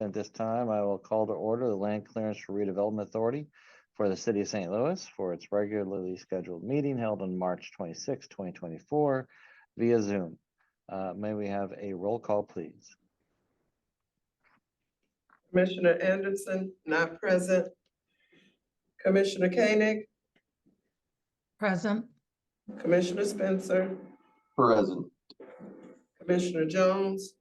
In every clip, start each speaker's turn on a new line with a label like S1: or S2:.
S1: At this time, I will call to order the Land Clearance for Redevelopment Authority for the City of St. Louis for its regularly scheduled meeting held on March 26, 2024 via Zoom. May we have a roll call, please?
S2: Commissioner Anderson, not present. Commissioner Koenig,
S3: Present.
S2: Commissioner Spencer,
S4: Present.
S2: Commissioner Jones,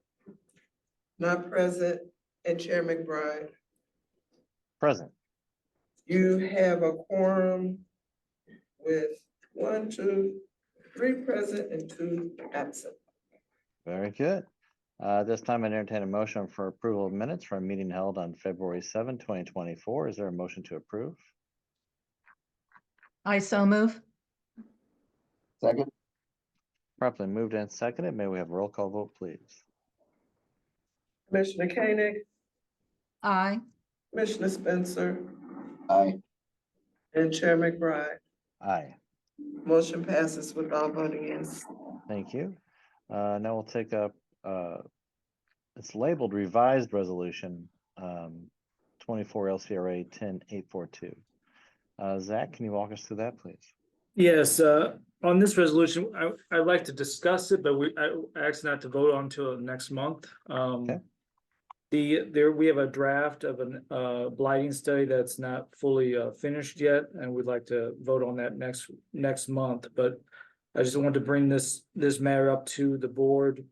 S2: not present, and Chair McBride.
S1: Present.
S2: You have a quorum with 1, 2, 3 present and 2 absent.
S1: Very good. This time I entertain a motion for approval of minutes for a meeting held on February 7, 2024. Is there a motion to approve?
S3: I so move.
S4: Second.
S1: Properly moved and seconded. May we have a roll call vote, please?
S2: Commissioner Koenig,
S3: Aye.
S2: Commissioner Spencer,
S4: Aye.
S2: and Chair McBride.
S1: Aye.
S2: Motion passes with all voting yes.
S1: Thank you. Now we'll take up, it's labeled revised resolution 24 LCRA 10842. Zach, can you walk us through that, please?
S5: Yes, on this resolution, I'd like to discuss it, but I asked not to vote on until next month.
S1: Okay.
S5: We have a draft of a blighting study that's not fully finished yet, and we'd like to vote on that next month. But I just wanted to bring this matter up to the board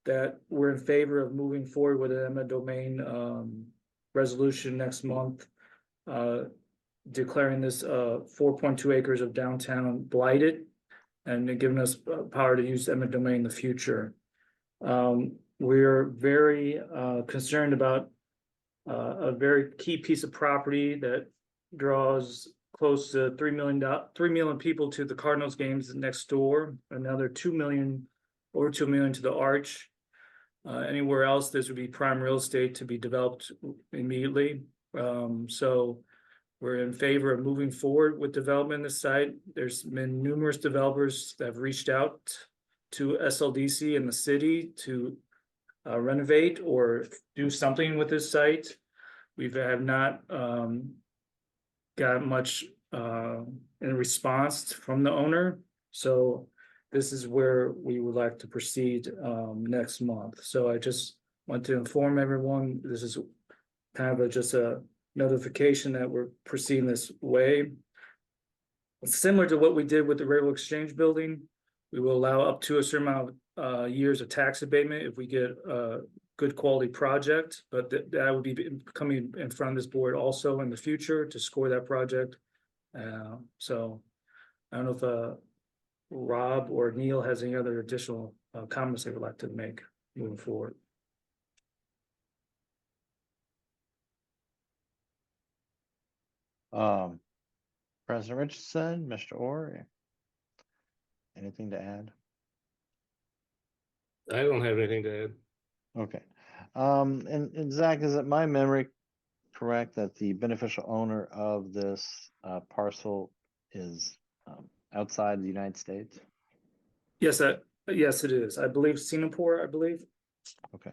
S5: that we're in favor of moving forward with an eminent domain resolution next month, declaring this 4.2 acres of downtown blighted and giving us power to use eminent domain in the future. We're very concerned about a very key piece of property that draws close to 3 million people to the Cardinals games next door, another 2 million, over 2 million to the Arch. Anywhere else, this would be prime real estate to be developed immediately. So we're in favor of moving forward with development in the site. There's been numerous developers that have reached out to SLDC and the city to renovate or do something with this site. We have not got much in response from the owner. So this is where we would like to proceed next month. So I just want to inform everyone, this is kind of just a notification that we're proceeding this way. Similar to what we did with the Railroad Exchange building, we will allow up to a certain amount of years of tax abatement if we get a good quality project, but that would be coming in front of this board also in the future to score that project. So I don't know if Rob or Neil has any other additional comments they would like to make moving forward.
S1: President Richardson, Mr. Orr, anything to add?
S6: I don't have anything to add.
S1: Okay. And Zach, is it my memory correct that the beneficial owner of this parcel is outside the United States?
S5: Yes, yes, it is. I believe Singapore, I believe.
S1: Okay.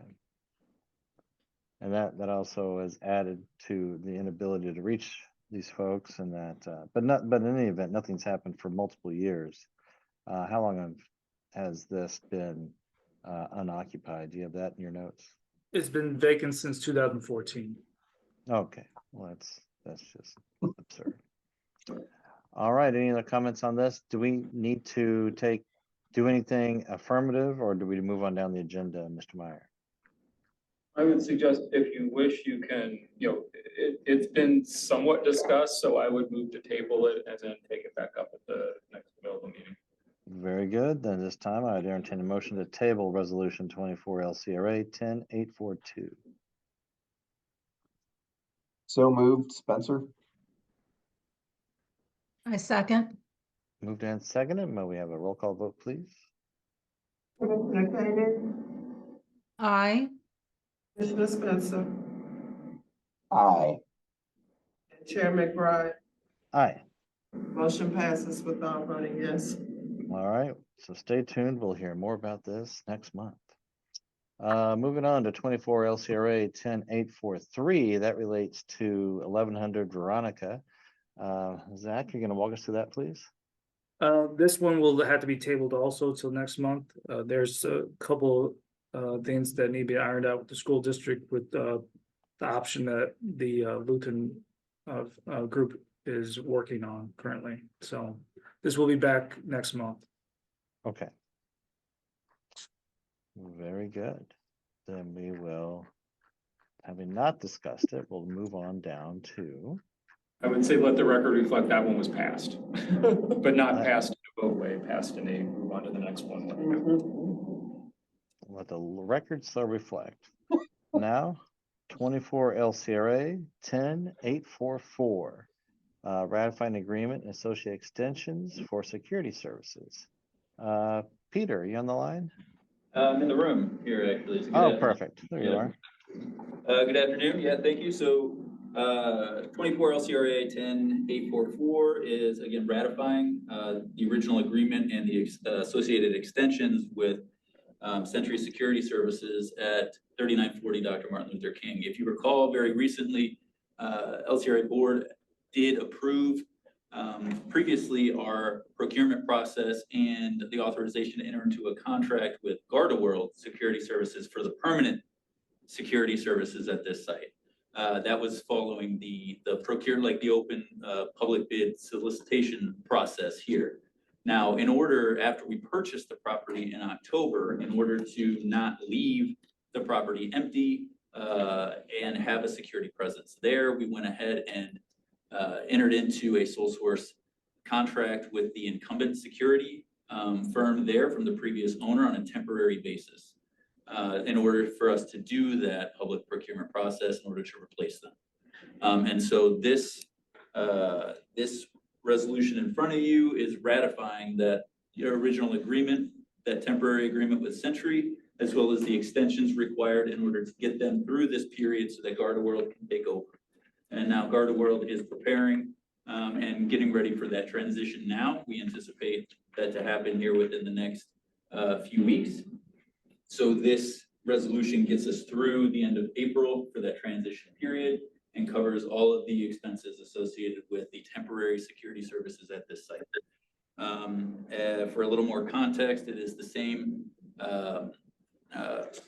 S1: And that also has added to the inability to reach these folks, and that, but in any event, nothing's happened for multiple years. How long has this been unoccupied? Do you have that in your notes?
S5: It's been vacant since 2014.
S1: Okay, well, that's just absurd. All right, any other comments on this? Do we need to do anything affirmative, or do we move on down the agenda, Mr. Meyer?
S7: I would suggest if you wish, you can, it's been somewhat discussed, so I would move to table it and then take it back up at the next available meeting.
S1: Very good. Then this time I'd entertain a motion to table resolution 24 LCRA 10842.
S4: So moved, Spencer.
S3: I second.
S1: Moved and seconded. May we have a roll call vote, please?
S2: Commissioner Koenig,
S3: Aye.
S2: Commissioner Spencer,
S4: Aye.
S2: and Chair McBride.
S1: Aye.
S2: Motion passes with all voting yes.
S1: All right. So stay tuned. We'll hear more about this next month. Moving on to 24 LCRA 10843, that relates to 1100 Veronica. Zach, you're gonna walk us through that, please?
S5: This one will have to be tabled also till next month. There's a couple things that need to be ironed out with the school district with the option that the Luton group is working on currently. So this will be back next month.
S1: Okay. Very good. Then we will, having not discussed it, we'll move on down to,
S7: I would say let the record reflect that one was passed, but not passed in a vote way, passed in a move on to the next one.
S1: let the record so reflect. Now, 24 LCRA 10844, ratifying agreement and associate extensions for security services. Peter, you on the line?
S6: I'm in the room here, actually. So good
S1: Oh,
S6: afternoon.
S1: perfect. There you
S6: Yeah.
S1: are.
S6: Good afternoon. Yeah, thank you. So 24 LCRA 10844 is again ratifying the original agreement and the associated extensions with Century Security Services at 3940 Dr. Martin Luther King. If you recall, very recently, LCRA board did approve previously our procurement process and the authorization to enter into a contract with Gardaworld Security Services for the permanent security services at this site. That was following the open public bid solicitation process here. Now, after we purchased the property in October, in order to not leave the property empty and have a security presence there, we went ahead and entered into a sole source contract with the incumbent security firm there from the previous owner on a temporary basis in order for us to do that public procurement process in order to replace them. And so this resolution in front of you is ratifying that your original agreement, that temporary agreement with Century, as well as the extensions required in order to get them through this period so that Gardaworld can take over. And now Gardaworld is preparing and getting ready for that transition now. We anticipate that to happen here within the next few weeks. So this resolution gets us through the end of April for that transition period and covers all of the expenses associated with the temporary security services at this site. For a little more context, it is the same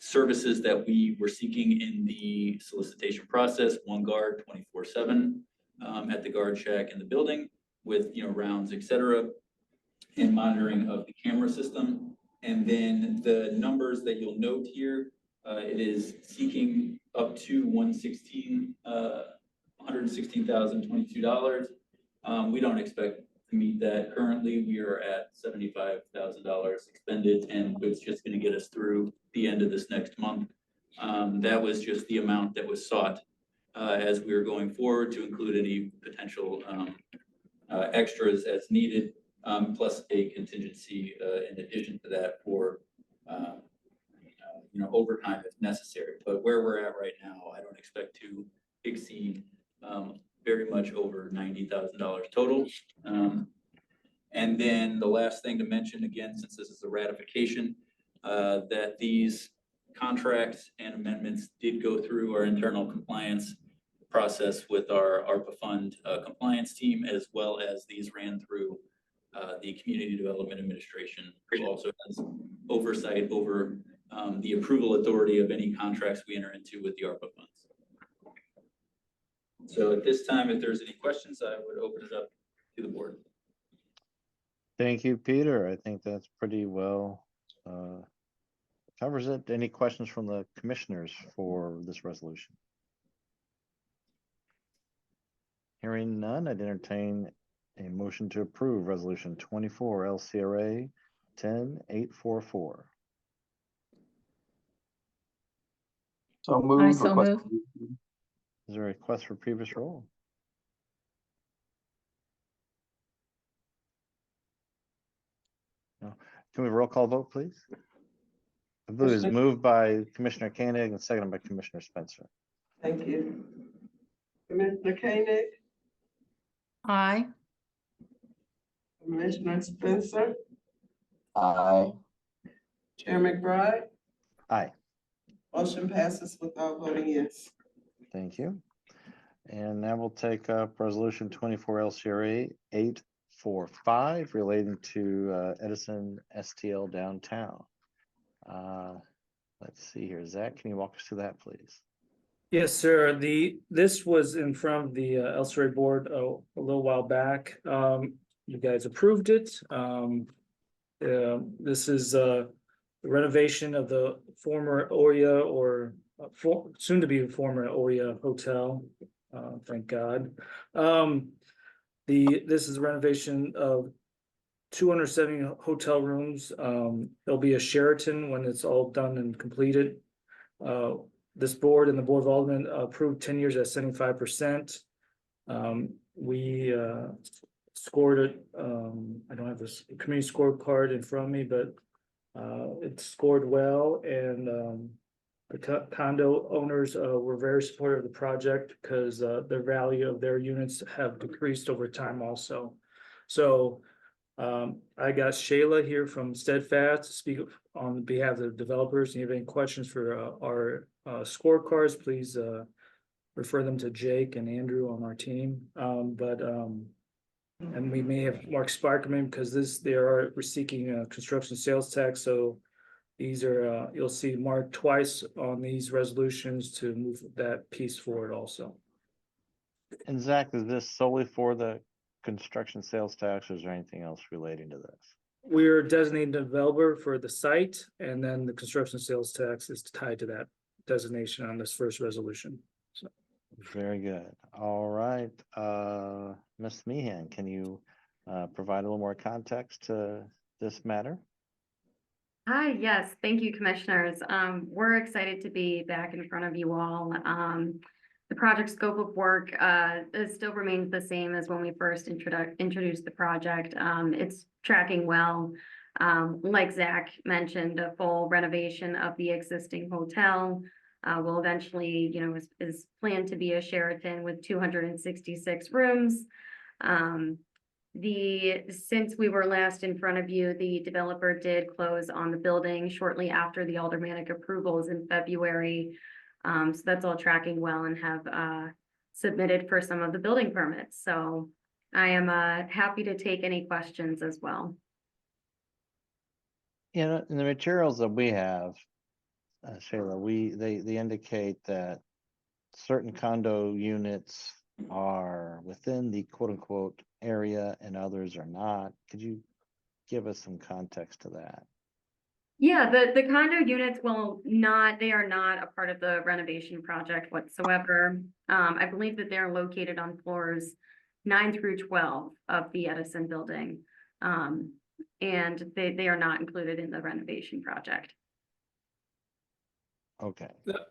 S6: services that we were seeking in the solicitation process, one guard 24/7 at the guard shack in the building with rounds, et cetera, and monitoring of the camera system. And then the numbers that you'll note here, it is seeking up to $116,022. We don't expect to meet that. Currently, we are at $75,000 expended, and it's just going to get us through the end of this next month. That was just the amount that was sought as we were going forward to include any potential extras as needed, plus a contingency in addition to that for overtime if necessary. But where we're at right now, I don't expect to exceed very much over $90,000 total. And then the last thing to mention, again, since this is a ratification, that these contracts and amendments did go through our internal compliance process with our ARPA fund compliance team, as well as these ran through the Community Development Administration, who also has oversight over the approval authority of any contracts we enter into with the ARPA funds. So at this time, if there's any questions, I would open it up to the board.
S1: Thank you, Peter. I think that's pretty well covers it. Any questions from the commissioners for this resolution? Hearing none, I'd entertain a motion to approve resolution 24 LCRA 10844.
S4: So
S3: I
S4: moved.
S3: so move.
S1: Is there a request for previous roll? No. Can we roll call vote, please? I believe it's moved by Commissioner Koenig and seconded by Commissioner Spencer.
S2: Thank you. Commissioner Koenig,
S3: Aye.
S2: Commissioner Spencer,
S4: Aye.
S2: Chair McBride,
S1: Aye.
S2: Motion passes without voting yes.
S1: Thank you. And now we'll take up resolution 24 LCRA 845 relating to Edison STL downtown. Let's see here. Zach, can you walk us through that, please?
S5: Yes, sir. This was in front of the LCRA board a little while back. You guys approved it. This is the renovation of the former Oria or soon to be former Oria Hotel. Thank God. This is renovation of 270 hotel rooms. There'll be a Sheraton when it's all done and completed. This board and the Board of Aldermen approved 10 years at 75%. We scored it. I don't have this community scorecard in front of me, but it scored well, and the condo owners were very supportive of the project because the value of their units have decreased over time also. So I got Shayla here from Steadfast to speak on behalf of the developers. If you have any questions for our scorecards, please refer them to Jake and Andrew on our team. And we may have Mark Sparkman because they are seeking a construction sales tax. So these are you'll see Mark twice on these resolutions to move that piece forward also.
S1: And Zach, is this solely for the construction sales tax, or is there anything else relating to this?
S5: We're designating developer for the site, and then the construction sales tax is tied to that designation on this first resolution. So
S1: Very good. All right. Ms. Meehan, can you provide a little more context to this matter?
S8: Hi, yes, thank you, commissioners. We're excited to be back in front of you all. The project scope of work still remains the same as when we first introduced the project. It's tracking well. Like Zach mentioned, a full renovation of the existing hotel will eventually, is planned to be a Sheraton with 266 rooms. Since we were last in front of you, the developer did close on the building shortly after the aldermanic approvals in February. So that's all tracking well and have submitted for some of the building permits. So I am happy to take any questions as well.
S1: You know, in the materials that we have, Shayla, they indicate that certain condo units are within the quote unquote area and others are not. Could you give us some context to that?
S8: Yeah, the condo units they are not a part of the renovation project whatsoever. I believe that they're located on floors 9 through 12 of the Edison building. And they are not included in the renovation project.
S1: Okay.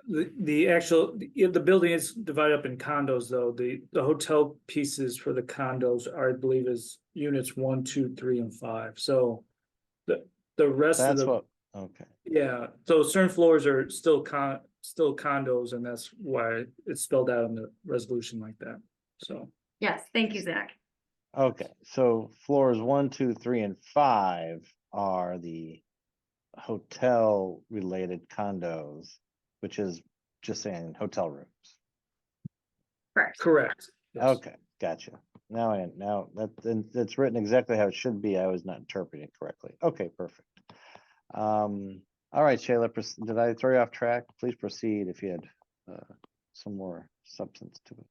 S5: The building is divided up in condos though. The hotel pieces for the condos are, I believe, is units 1, 2, 3, and 5. So the rest of
S1: That's
S5: the
S1: what, okay.
S5: yeah. So certain floors are still condos, and that's why it's spelled out in the resolution like that. So
S8: Yes, thank you, Zach.
S1: Okay, so floors 1, 2, 3, and 5 are the hotel related condos, which is just saying hotel rooms.
S8: Correct.
S5: Yes.
S1: Okay, gotcha. Now that's written exactly how it should be. I was not interpreting it correctly. Okay, perfect. All right, Shayla, did I throw you off track? Please proceed if you had some more substance to it.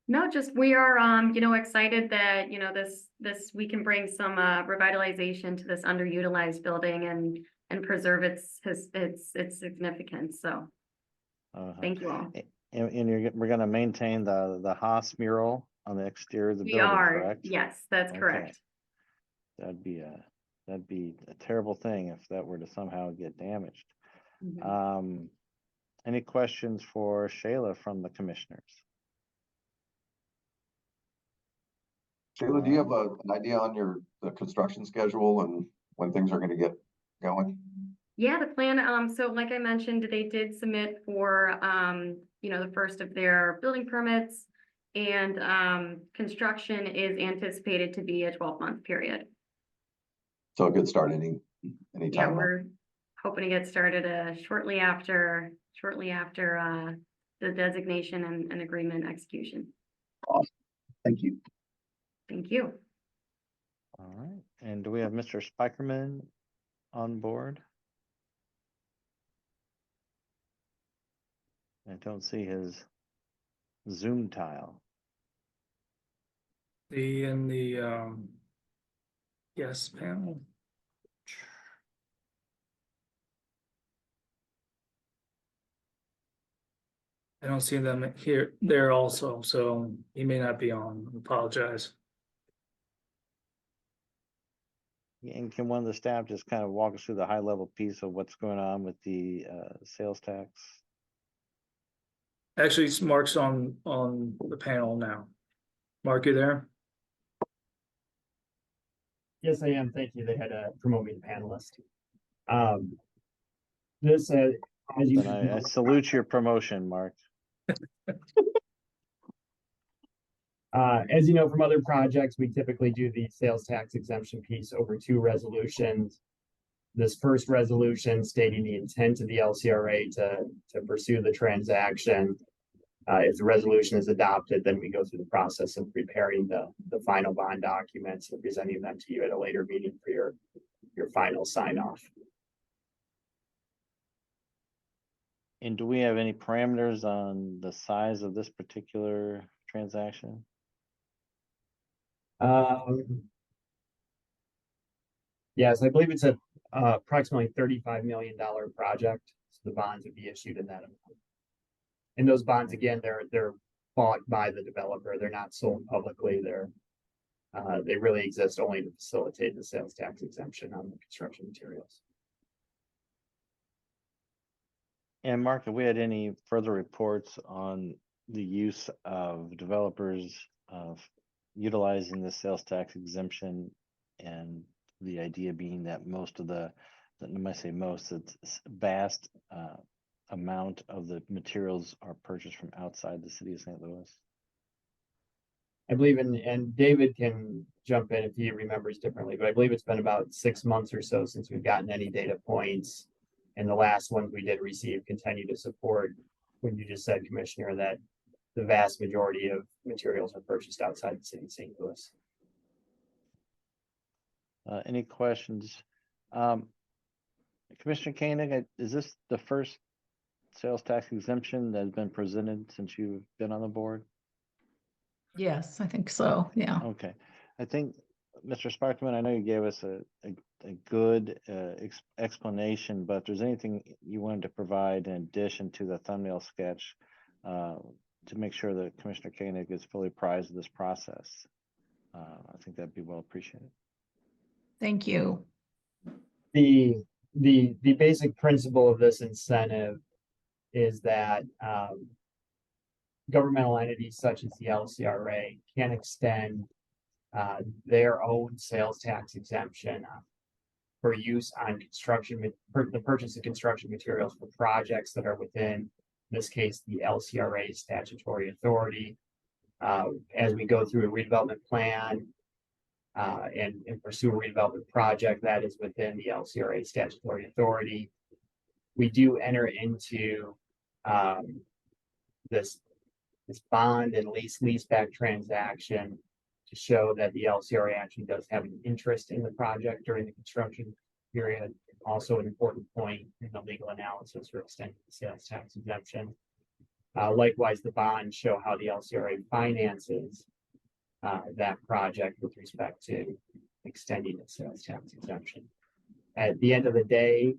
S8: No, just we are excited that this we can bring some revitalization to this underutilized building and preserve its significance. So thank you all.
S1: And we're gonna maintain the Haas mural on the exterior of the
S8: We
S1: building,
S8: are,
S1: correct?
S8: yes, that's
S1: Okay.
S8: correct.
S1: That'd be a terrible thing if that were to somehow get damaged.
S8: Mhm.
S1: Any questions for Shayla from the commissioners?
S4: Shayla, do you have an idea on the construction schedule and when things are gonna get going?
S8: Yeah, the plan, so like I mentioned, they did submit for, the first of their building permits, and construction is anticipated to be a 12-month period.
S4: So a good start any
S8: Yeah,
S4: time.
S8: we're hoping to get started shortly after the designation and agreement execution.
S4: Thank you.
S8: Thank you.
S1: All right, and do we have Mr. Spikerman on board? I don't see his Zoom tile.
S5: In the yes panel. I don't see them here, there also, so he may not be on. Apologize.
S1: And can one of the staff just kind of walk us through the high level piece of what's going on with the sales tax?
S5: Actually, Mark's on the panel now. Mark, you there?
S9: Yes, I am. Thank you. They had to promote me to panelist. This, as you
S1: And I salute your promotion, Mark.
S9: as you know from other projects, we typically do the sales tax exemption piece over 2 resolutions. This first resolution stating the intent of the LCRA to pursue the transaction. If the resolution is adopted, then we go through the process of preparing the final bond documents and presenting them to you at a later meeting for your final sign off.
S1: And do we have any parameters on the size of this particular transaction?
S9: Yes, I believe it's a approximately $35 million project. So the bonds would be issued in that amount. And those bonds, again, they're bought by the developer. They're not sold publicly. They really exist only to facilitate the sales tax exemption on the construction materials.
S1: And Mark, have we had any further reports on the use of developers of utilizing the sales tax exemption, and the idea being that most of when I say most, it's vast amount of the materials are purchased from outside the city of St. Louis?
S9: I believe and David can jump in if he remembers differently, but I believe it's been about 6 months or so since we've gotten any data points. And the last ones we did receive continue to support what you just said, Commissioner, that the vast majority of materials are purchased outside the city of St. Louis.
S1: Any questions? Commissioner Koenig, is this the first sales tax exemption that has been presented since you've been on the board?
S3: Yes, I think so. Yeah.
S1: Okay, I think, Mr. Sparkman, I know you gave us a good explanation, but if there's anything you wanted to provide in addition to the thumbnail sketch to make sure that Commissioner Koenig is fully apprised of this process, I think that'd be well appreciated.
S3: Thank you.
S9: The basic principle of this incentive is that governmental entities such as the LCRA can extend their own sales tax exemption for use on the purchase of construction materials for projects that are within, in this case, the LCRA statutory authority. As we go through a redevelopment plan and pursue a redevelopment project that is within the LCRA statutory authority, we do enter into this bond and leaseback transaction to show that the LCRA actually does have an interest in the project during the construction period. Also an important point in the legal analysis for extending the sales tax exemption. Likewise, the bonds show how the LCRA finances that project with respect to extending the sales tax exemption. At the end of the day,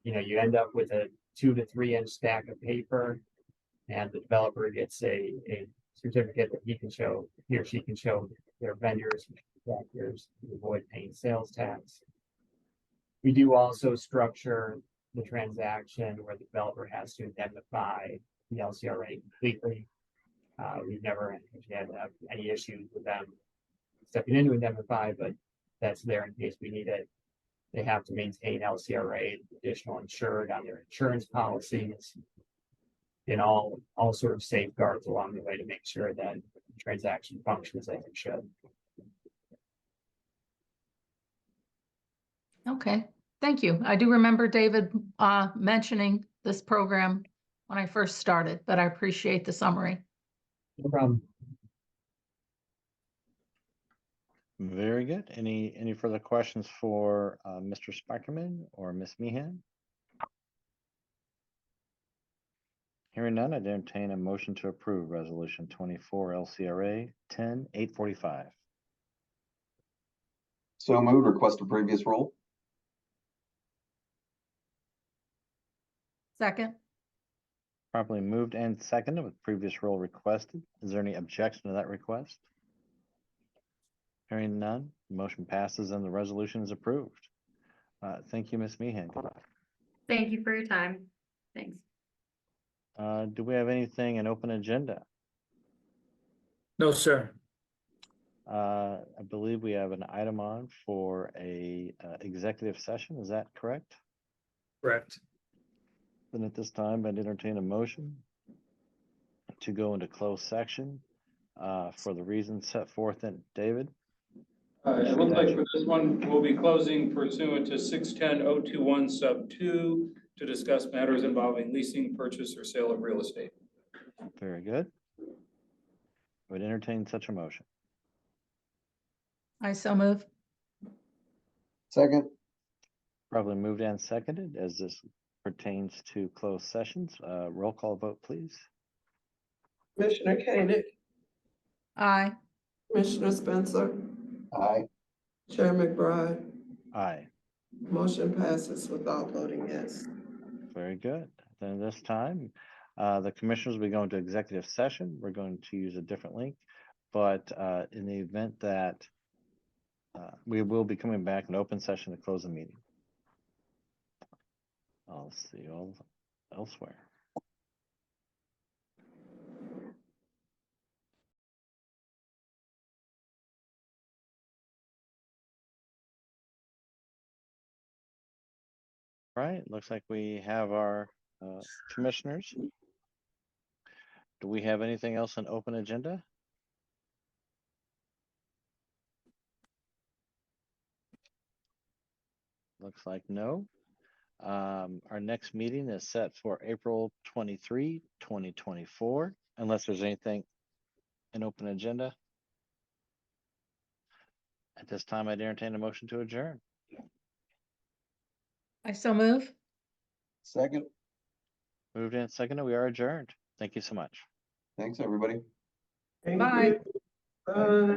S9: you end up with a 2 to 3 inch stack of paper, and the developer gets a certificate that he or she can show their vendors and contractors to avoid paying sales tax. We do also structure the transaction where the developer has to indemnify the LCRA completely. We've never had any issues with them stepping in to indemnify, but that's there in case we need it. They have to maintain LCRA additional insured on their insurance policies, and all sort of safeguards along the way to make sure that the transaction functions as it should.
S3: Okay. Thank you. I do remember David mentioning this program when I first started, but I appreciate the summary.
S9: No problem.
S1: Very good. Any further questions for Mr. Spikerman or Ms. Meehan? Hearing none, I'd entertain a motion to approve Resolution 24 LCRA 10-845.
S4: So moved, request a previous rule.
S3: Second,
S1: Properly moved and seconded with previous role requested. Is there any objection to that request? Hearing none, the motion passes and the resolution is approved. Thank you, Ms. Meehan.
S8: Thank you for your time. Thanks.
S1: Do we have anything in open agenda?
S5: No, sir.
S1: I believe we have an item on for a executive session. Is that correct?
S5: Correct.
S1: Then at this time, I'd entertain a motion to go into closed section for the reasons set forth in David.
S7: It looks like for this one, we'll be closing pursuant to 610-021 sub 2 to discuss matters involving leasing, purchase, or sale of real estate.
S1: Very good. I would entertain such a motion.
S3: I so move.
S4: Second.
S1: Probably moved and seconded as this pertains to closed sessions. Roll call vote, please.
S2: Commissioner Koenig,
S3: Aye.
S2: Commissioner Spencer,
S4: Aye.
S2: Chair McBride.
S1: Aye.
S2: Motion passes without voting yes.
S1: Very good. Then this time, the commissioners will be going to executive session. We're going to use a different link, but in the event that we will be coming back in open session to close the meeting. I'll see you all elsewhere. Right, looks like we have our commissioners. Do we have anything else on open agenda? Looks like no. Our next meeting is set for April 23, 2024, unless there's anything in open agenda. At this time, I'd entertain a motion to adjourn.
S3: I so move.
S4: Second.
S1: Moved and seconded, we are adjourned. Thank you so much.
S4: Thanks, everybody.
S2: Thank
S3: Bye.
S2: you. Bye.